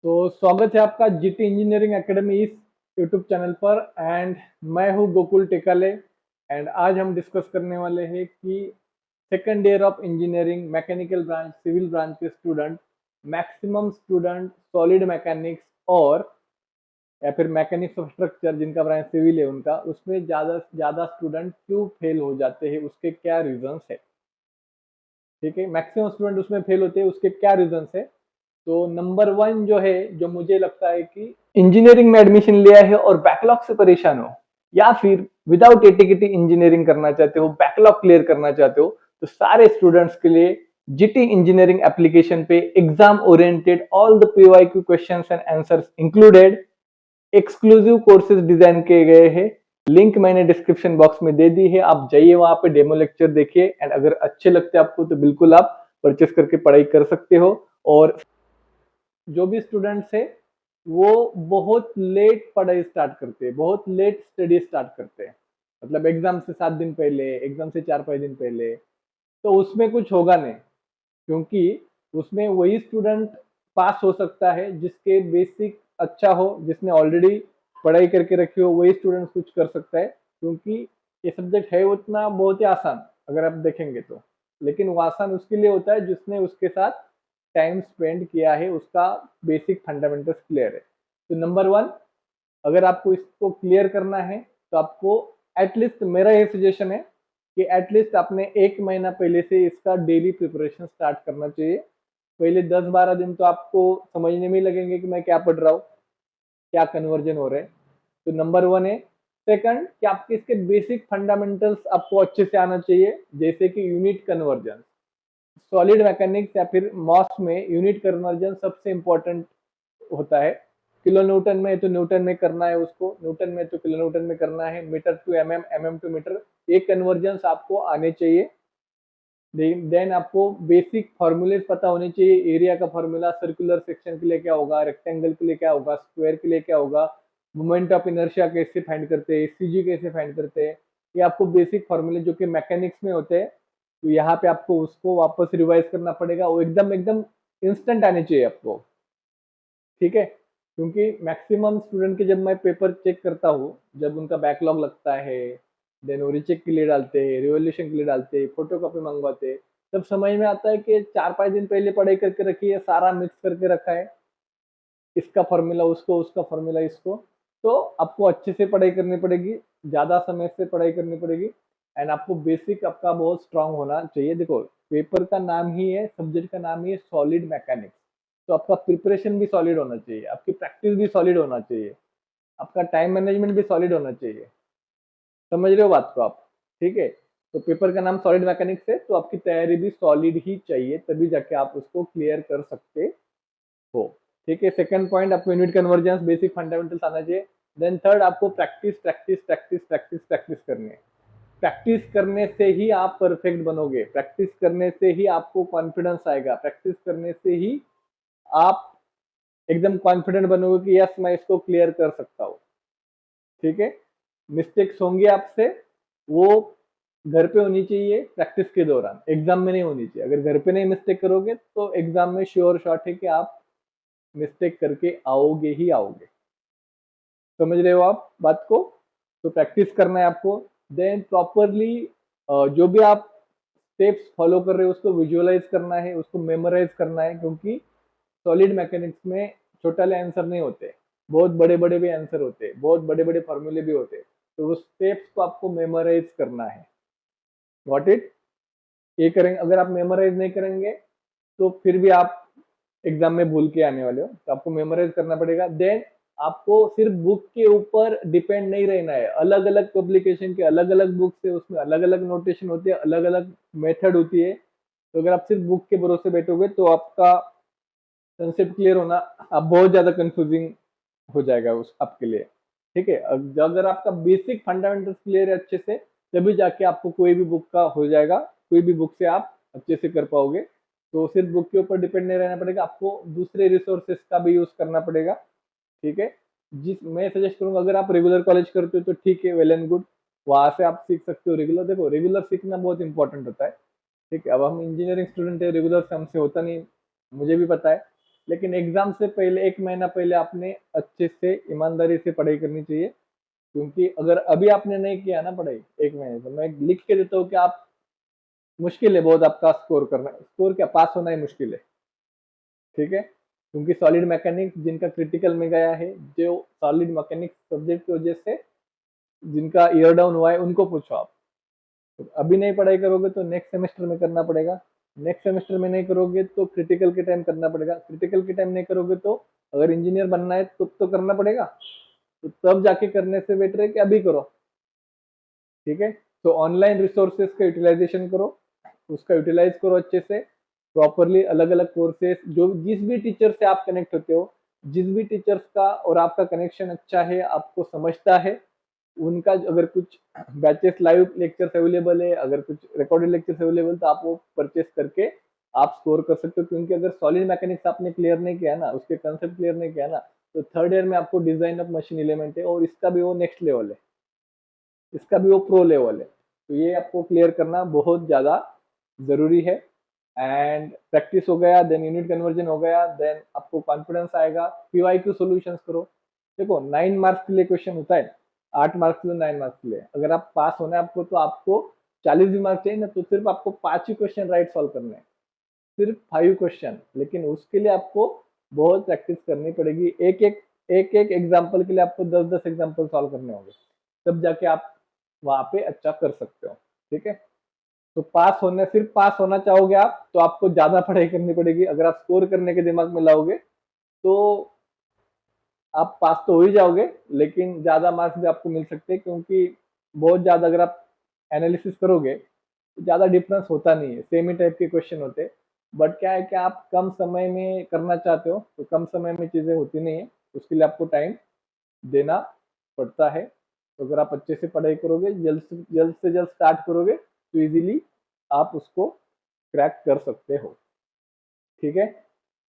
तो स्वागत है आपका जीटी इंजीनियरिंग एकेडमी इस यूट्यूब चैनल पर। एंड मैं हूं गोकुल टेकाले। एंड आज हम डिस्कस करने वाले हैं कि second year of engineering mechanical branch civil branch के student, maximum student solid mechanics और या फिर मैकेनिक्स ऑफ स्ट्रक्चर जिनका ब्रांच सिविल है उनका, उसमें ज़्यादा से ज़्यादा स्टूडेंट क्यों फेल हो जाते हैं, उसके क्या रीजंस है। ठीक है, मैक्सिमम स्टूडेंट उसमें फेल होते हैं, उसके क्या रीजंस है। तो नंबर वन जो है, जो मुझे लगता है कि इंजीनियरिंग में एडमिशन लिया है और बैकलॉग से परेशान हो, या फिर विदाउट एटीकेटी इंजीनियरिंग करना चाहते हो, बैकलॉग क्लियर करना चाहते हो, तो सारे स्टूडेंट्स के लिए जीटी इंजीनियरिंग एप्लीकेशन पे exam oriented all the PYQ questions and answers included exclusive courses design किए गए हैं। लिंक मैंने डिस्क्रिप्शन बॉक्स में दे दी है, आप जाइए वहां पे डेमो लेक्चर देखिए। एंड अगर अच्छे लगते हैं आपको तो बिल्कुल आप परचेस करके पढ़ाई कर सकते हो। और जो भी स्टूडेंट्स है वो बहुत लेट पढ़ाई स्टार्ट करते हैं, बहुत लेट स्टडी स्टार्ट करते हैं, मतलब एग्जाम से 7 दिन पहले, एग्जाम से 4-5 दिन पहले। तो उसमें कुछ होगा नहीं, क्योंकि उसमें वही स्टूडेंट पास हो सकता है जिसके बेसिक अच्छा हो, जिसने ऑलरेडी पढ़ाई करके रखी हो, वही स्टूडेंट कुछ कर सकता है। क्योंकि ये सब्जेक्ट है उतना बहुत ही आसान अगर आप देखेंगे तो, लेकिन वो आसान उसके लिए होता है जिसने उसके साथ टाइम स्पेंड किया है, उसका बेसिक फंडामेंटल्स क्लियर है। तो नंबर वन, अगर आपको इसको क्लियर करना है तो आपको एटलीस्ट, मेरा ये सजेशन है कि एटलीस्ट आपने 1 महीना पहले से इसका डेली प्रिपरेशन स्टार्ट करना चाहिए। पहले 10-12 दिन तो आपको समझने में ही लगेंगे कि मैं क्या पढ़ रहा हूँ, क्या कन्वर्जन हो रहे हैं। तो नंबर वन है। सेकंड, कि आपके इसके बेसिक फंडामेंटल्स आपको अच्छे से आना चाहिए, जैसे कि यूनिट कन्वर्जन। सॉलिड मैकेनिक्स या फिर मॉस में यूनिट कन्वर्जन सबसे इंपॉर्टेंट होता है। किलो न्यूटन में तो न्यूटन में करना है उसको, न्यूटन में तो किलो न्यूटन में करना है, metre to MM, MM to metre, ये कन्वर्जन आपको आने चाहिए। देन आपको बेसिक फॉर्मूले पता होने चाहिए। एरिया का फॉर्मूला सर्कुलर सेक्शन के लिए क्या होगा, रेक्टेंगल के लिए क्या होगा, स्क्वायर के लिए क्या होगा, मोमेंट ऑफ इनर्शिया कैसे फाइंड करते हैं, सीजी कैसे फाइंड करते हैं, ये आपको बेसिक फॉर्मूले जो कि मैकेनिक्स में होते हैं। तो यहाँ पे आपको उसको वापस रिवाइज करना पड़ेगा, वो एकदम एकदम इंस्टेंट आने चाहिए आपको। ठीक है, क्योंकि मैक्सिमम स्टूडेंट के जब मैं पेपर चेक करता हूँ, जब उनका बैकलॉग लगता है, देन वो रीचेक के लिए डालते हैं, रिवोल्यूशन के लिए डालते हैं, फोटो कॉपी मंगवाते हैं, तब समझ में आता है कि 4-5 दिन पहले पढ़ाई करके रखी है, सारा मिक्स करके रखा है, इसका फॉर्मूला उसको, उसका फॉर्मूला इसको। तो आपको अच्छे से पढ़ाई करनी पड़ेगी, ज्यादा समय से पढ़ाई करनी पड़ेगी। एंड आपको बेसिक आपका बहुत स्ट्रांग होना चाहिए। देखो, पेपर का नाम ही है, सब्जेक्ट का नाम ही है सॉलिड मैकेनिक्स, तो आपका प्रिपरेशन भी सॉलिड होना चाहिए, आपकी प्रैक्टिस भी सॉलिड होना चाहिए, आपका टाइम मैनेजमेंट भी सॉलिड होना चाहिए। समझ रहे हो बात को आप? ठीक है, तो पेपर का नाम सॉलिड मैकेनिक्स है, तो आपकी तैयारी भी सॉलिड ही चाहिए, तभी जाके आप उसको क्लियर कर सकते हो। ठीक है, सेकंड पॉइंट, आपको यूनिट कन्वर्जेंस बेसिक फंडामेंटल्स आना चाहिए। देन थर्ड, आपको practice practice practice practice practice करनी है। प्रैक्टिस करने से ही आप परफेक्ट बनोगे, प्रैक्टिस करने से ही आपको कॉन्फिडेंस आएगा, प्रैक्टिस करने से ही आप एकदम कॉन्फिडेंट बनोगे कि यस मैं इसको क्लियर कर सकता हूँ। ठीक है, मिस्टेक्स होंगी आपसे, वो घर पे होनी चाहिए, प्रैक्टिस के दौरान, एग्जाम में नहीं होनी चाहिए। अगर घर पे नहीं मिस्टेक करोगे तो एग्जाम में श्योर शॉट है कि आप मिस्टेक करके आओगे ही आओगे। समझ रहे हो आप बात को? तो प्रैक्टिस करना है आपको। देन प्रॉपरली जो भी आप स्टेप्स फॉलो कर रहे हो उसको विजुअलाइज करना है, उसको मेमोराइज करना है, क्योंकि सॉलिड मैकेनिक्स में छोटा वाले आंसर नहीं होते, बहुत बड़े बड़े भी आंसर होते, बहुत बड़े बड़े फॉर्मूले भी होते। तो उस स्टेप्स को आपको मेमोराइज करना है। Got it? ये करेंगे, अगर आप मेमोराइज नहीं करेंगे तो फिर भी आप एग्जाम में भूल के आने वाले हो, तो आपको मेमोराइज करना पड़ेगा। देन आपको सिर्फ बुक के ऊपर डिपेंड नहीं रहना है, अलग अलग पब्लिकेशन के अलग अलग बुक्स है, उसमें अलग अलग नोटेशन होती है, अलग अलग मेथड होती है। तो अगर आप सिर्फ बुक के भरोसे बैठोगे तो आपका कंसेप्ट क्लियर होना आप बहुत ज्यादा कंफ्यूजिंग हो जाएगा उस आपके लिए। ठीक है, अगर आपका बेसिक फंडामेंटल्स क्लियर है अच्छे से, तभी जाके आपको कोई भी बुक का हो जाएगा, कोई भी बुक से आप अच्छे से कर पाओगे। तो सिर्फ बुक के ऊपर डिपेंड नहीं रहना पड़ेगा, आपको दूसरे रिसोर्सेस का भी यूज करना पड़ेगा। ठीक है, जिस मैं सजेस्ट करूंगा, अगर आप रेगुलर कॉलेज करते हो तो ठीक है, वेल एंड गुड, वहां से आप सीख सकते हो रेगुलर। देखो, रेगुलर सीखना बहुत इंपॉर्टेंट होता है। ठीक है, अब हम इंजीनियरिंग स्टूडेंट है, रेगुलर से हमसे होता नहीं, मुझे भी पता है। लेकिन एग्जाम से पहले 1 महीना पहले आपने अच्छे से ईमानदारी से पढ़ाई करनी चाहिए, क्योंकि अगर अभी आपने नहीं किया ना पढ़ाई 1 महीने, तो मैं लिख के देता हूँ कि आप मुश्किल है बहुत आपका स्कोर करना, स्कोर क्या पास होना ही मुश्किल है। ठीक है, क्योंकि सॉलिड मैकेनिक्स जिनका क्रिटिकल में गया है, जो सॉलिड मैकेनिक्स सब्जेक्ट की वजह से जिनका ईयर डाउन हुआ है उनको पूछो आप। तो अभी नहीं पढ़ाई करोगे तो नेक्स्ट सेमेस्टर में करना पड़ेगा, नेक्स्ट सेमेस्टर में नहीं करोगे तो क्रिटिकल के टाइम करना पड़ेगा, क्रिटिकल के टाइम नहीं करोगे तो अगर इंजीनियर बनना है तो करना पड़ेगा। तो तब जाके करने से बेटर है कि अभी करो। ठीक है, तो ऑनलाइन रिसोर्सेज का यूटिलाइजेशन करो, उसका यूटिलाइज करो अच्छे से प्रॉपरली। अलग अलग कोर्सेज जो जिस भी टीचर से आप कनेक्ट होते हो, जिस भी टीचर्स का और आपका कनेक्शन अच्छा है, आपको समझता है, उनका अगर कुछ बैचेस लाइव लेक्चर्स अवेलेबल है, अगर कुछ रिकॉर्डेड लेक्चर्स अवेलेबल, तो आप वो परचेस करके आप स्कोर कर सकते हो। क्योंकि अगर सॉलिड मैकेनिक्स आपने क्लियर नहीं किया ना, उसके कंसेप्ट क्लियर नहीं किया ना, तो थर्ड ईयर में आपको डिजाइन ऑफ मशीन एलिमेंट है और इसका भी वो नेक्स्ट लेवल है, इसका भी वो प्रो लेवल है। तो ये आपको क्लियर करना बहुत ज़्यादा ज़रूरी है। एंड प्रैक्टिस हो गया, देन यूनिट कन्वर्जन हो गया, देन आपको कॉन्फिडेंस आएगा। पीवाईक्यू सॉल्यूशंस करो। देखो 9 मार्क्स के लिए क्वेश्चन होता है, 8 मार्क्स के लिए, 9 मार्क्स के लिए। अगर आप पास होना है आपको, तो आपको 40 भी मार्क्स चाहिए ना, तो सिर्फ आपको 5 ही क्वेश्चन राइट सॉल्व करने हैं, सिर्फ 5 क्वेश्चन। लेकिन उसके लिए आपको बहुत प्रैक्टिस करनी पड़ेगी। एक एक एग्जाम्पल के लिए आपको 10-10 एग्जाम्पल सॉल्व करने होंगे, तब जाके आप वहां पे अच्छा कर सकते हो। ठीक है, तो पास होने, सिर्फ पास होना चाहोगे आप, तो आपको ज्यादा पढ़ाई करनी पड़ेगी। अगर आप स्कोर करने के दिमाग में लाओगे तो आप पास तो हो ही जाओगे, लेकिन ज्यादा मार्क्स भी आपको मिल सकते हैं, क्योंकि बहुत ज्यादा अगर आप एनालिसिस करोगे तो ज्यादा डिफरेंस होता नहीं है, सेम ही टाइप के क्वेश्चन होते हैं। बट क्या है कि आप कम समय में करना चाहते हो, तो कम समय में चीजें होती नहीं है, उसके लिए आपको टाइम देना पड़ता है। तो अगर आप अच्छे से पढ़ाई करोगे, जल्द से जल्द स्टार्ट करोगे, तो इजीली आप उसको क्रैक कर सकते हो। ठीक है,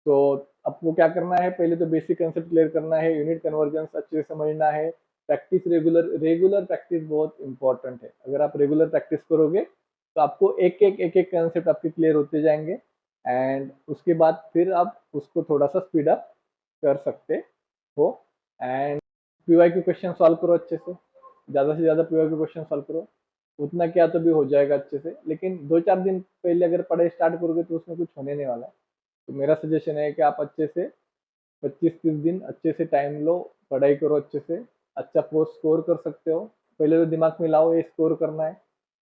तो आपको क्या करना है, पहले तो बेसिक कंसेप्ट क्लियर करना है, यूनिट कन्वर्जन अच्छे से समझना है, प्रैक्टिस, रेगुलर रेगुलर प्रैक्टिस बहुत इंपॉर्टेंट है। अगर आप रेगुलर प्रैक्टिस करोगे तो आपको एक एक कंसेप्ट आपके क्लियर होते जाएंगे, एंड उसके बाद फिर आप उसको थोड़ा सा स्पीड अप कर सकते हो। एंड पीवाईक्यू क्वेश्चन सॉल्व करो अच्छे से ज़्यादा पीवाईक्यू क्वेश्चन सॉल्व करो। उतना क्या तो भी हो जाएगा अच्छे से, लेकिन 2-4 दिन पहले अगर पढ़ाई स्टार्ट करोगे तो उसमें कुछ होने नहीं वाला है। तो मेरा सजेशन है कि आप अच्छे से 25-30 दिन अच्छे से टाइम लो, पढ़ाई करो अच्छे से, अच्छा पोस्ट स्कोर कर सकते हो। पहले तो दिमाग में लाओ ये स्कोर करना है।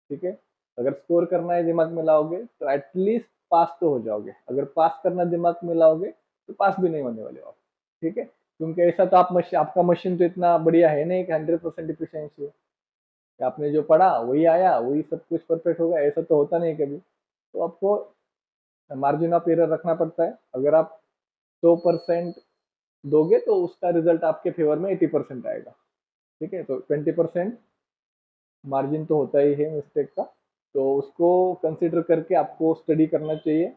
ठीक है, अगर स्कोर करना है दिमाग में लाओगे तो एटलीस्ट पास तो हो जाओगे। अगर पास करना दिमाग में लाओगे तो पास भी नहीं होने वाले हो आप। ठीक है, क्योंकि ऐसा तो आपका मशीन तो इतना बढ़िया है नहीं कि 100% इफिशियंसी है, कि आपने जो पढ़ा वही आया, वही सब कुछ परफेक्ट होगा, ऐसा तो होता नहीं कभी। तो आपको मार्जिन ऑफ एरर रखना पड़ता है। अगर आप 100% दोगे तो उसका रिजल्ट आपके फेवर में 80% आएगा। ठीक है, तो 20% मार्जिन तो होता ही है मिस्टेक का, तो उसको कंसिडर करके आपको स्टडी करना चाहिए।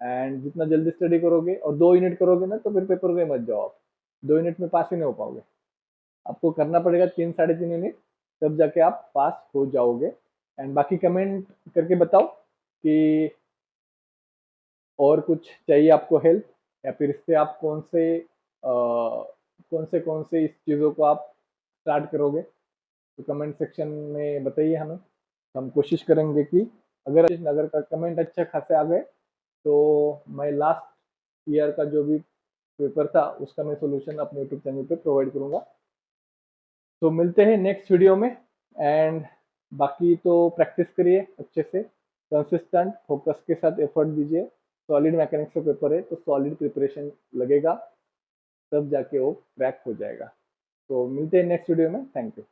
एंड जितना जल्दी स्टडी करोगे, और 2 यूनिट करोगे ना, तो फिर पेपर में मत जाओ आप, 2 यूनिट में पास ही नहीं हो पाओगे। आपको करना पड़ेगा 3-3.5 यूनिट, तब जाके आप पास हो जाओगे। एंड बाकी कमेंट करके बताओ कि और कुछ चाहिए आपको हेल्प, या फिर इससे आप कौन से इस चीज़ों को आप स्टार्ट करोगे, तो कमेंट सेक्शन में बताइए हमें। हम कोशिश करेंगे कि अगर अगर का कमेंट अच्छे खासे आ गए, तो मैं लास्ट ईयर का जो भी पेपर था उसका मैं सोल्यूशन अपने यूट्यूब चैनल पे प्रोवाइड करूंगा। तो मिलते हैं नेक्स्ट वीडियो में। एंड बाकी तो प्रैक्टिस करिए अच्छे से, कंसिस्टेंट फोकस के साथ एफर्ट दीजिए। सॉलिड मैकेनिक्स का पेपर है तो सॉलिड प्रिपरेशन लगेगा, तब जाके वो क्रैक हो जाएगा। तो मिलते हैं नेक्स्ट वीडियो में। Thank you.